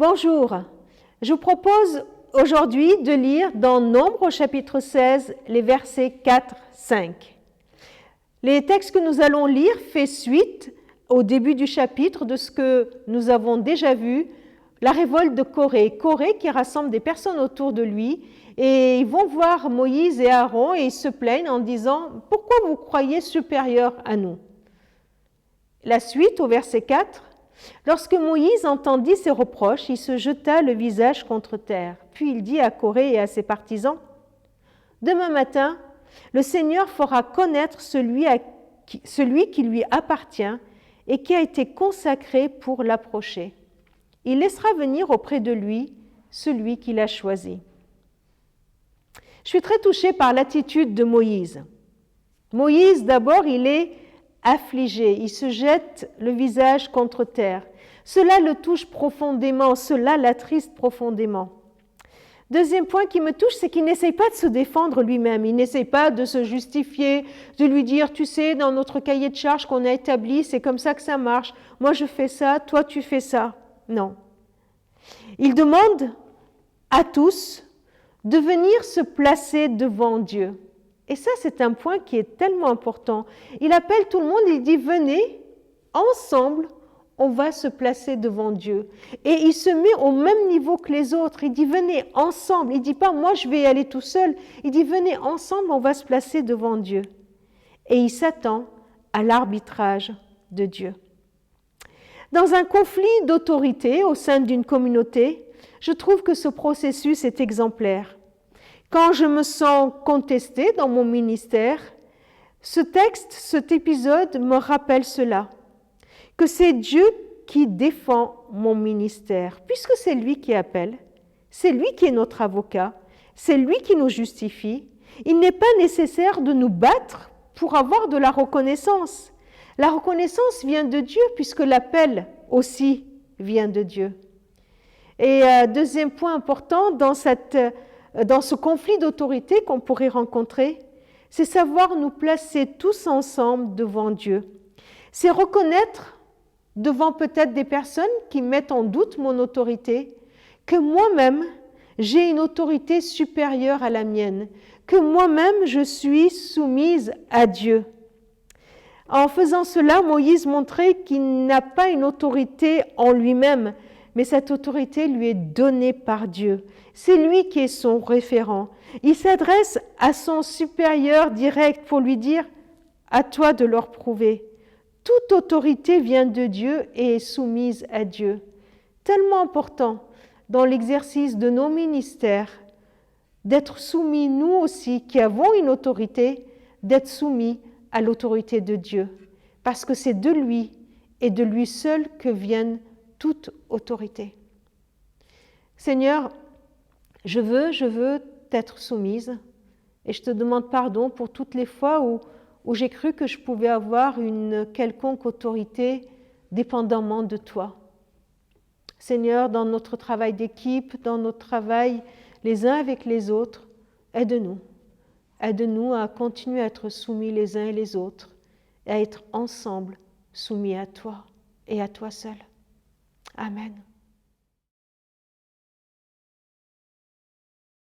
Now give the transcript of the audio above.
Bonjour, je vous propose aujourd'hui de lire dans Nombre au chapitre 16 les versets 4-5. Les textes que nous allons lire font suite au début du chapitre de ce que nous avons déjà vu, la révolte de Corée. Corée qui rassemble des personnes autour de lui et ils vont voir Moïse et Aaron et ils se plaignent en disant « Pourquoi vous croyez supérieurs à nous ?» La suite au verset 4. Lorsque Moïse entendit ces reproches, il se jeta le visage contre terre. Puis il dit à Corée et à ses partisans, « Demain matin, le Seigneur fera connaître celui qui lui appartient et qui a été consacré pour l'approcher. Il laissera venir auprès de lui celui qu'il a choisi. » Je suis très touchée par l'attitude de Moïse. Moïse, d'abord, il est affligé, il se jette le visage contre terre. Cela le touche profondément, cela l'attriste profondément. Deuxième point qui me touche, c'est qu'il n'essaye pas de se défendre lui-même, il n'essaye pas de se justifier, de lui dire, tu sais, dans notre cahier de charges qu'on a établi, c'est comme ça que ça marche, moi je fais ça, toi tu fais ça. Non. Il demande à tous de venir se placer devant Dieu. Et ça, c'est un point qui est tellement important. Il appelle tout le monde, il dit, venez, ensemble, on va se placer devant Dieu. Et il se met au même niveau que les autres. Il dit, venez ensemble. Il ne dit pas, moi, je vais y aller tout seul. Il dit, venez ensemble, on va se placer devant Dieu. Et il s'attend à l'arbitrage de Dieu. Dans un conflit d'autorité au sein d'une communauté, je trouve que ce processus est exemplaire. Quand je me sens contestée dans mon ministère, ce texte, cet épisode me rappelle cela, que c'est Dieu qui défend mon ministère, puisque c'est lui qui appelle, c'est lui qui est notre avocat, c'est lui qui nous justifie. Il n'est pas nécessaire de nous battre pour avoir de la reconnaissance. La reconnaissance vient de Dieu, puisque l'appel aussi vient de Dieu. Et deuxième point important dans ce conflit d'autorité qu'on pourrait rencontrer, c'est savoir nous placer tous ensemble devant Dieu. C'est reconnaître devant peut-être des personnes qui mettent en doute mon autorité, que moi-même, j'ai une autorité supérieure à la mienne, que moi-même, je suis soumise à Dieu. En faisant cela, Moïse montrait qu'il n'a pas une autorité en lui-même, mais cette autorité lui est donnée par Dieu. C'est lui qui est son référent. Il s'adresse à son supérieur direct pour lui dire « à toi de leur prouver ». Toute autorité vient de Dieu et est soumise à Dieu. Tellement important dans l'exercice de nos ministères d'être soumis, nous aussi, qui avons une autorité, d'être soumis à l'autorité de Dieu. Parce que c'est de lui et de lui seul que viennent toute autorité. Seigneur, je veux t'être soumise et je te demande pardon pour toutes les fois où j'ai cru que je pouvais avoir une quelconque autorité dépendamment de toi. Seigneur, dans notre travail d'équipe, dans notre travail les uns avec les autres, aide-nous. Aide-nous à continuer à être soumis les uns et les autres et à être ensemble soumis à toi et à toi seul. Amen.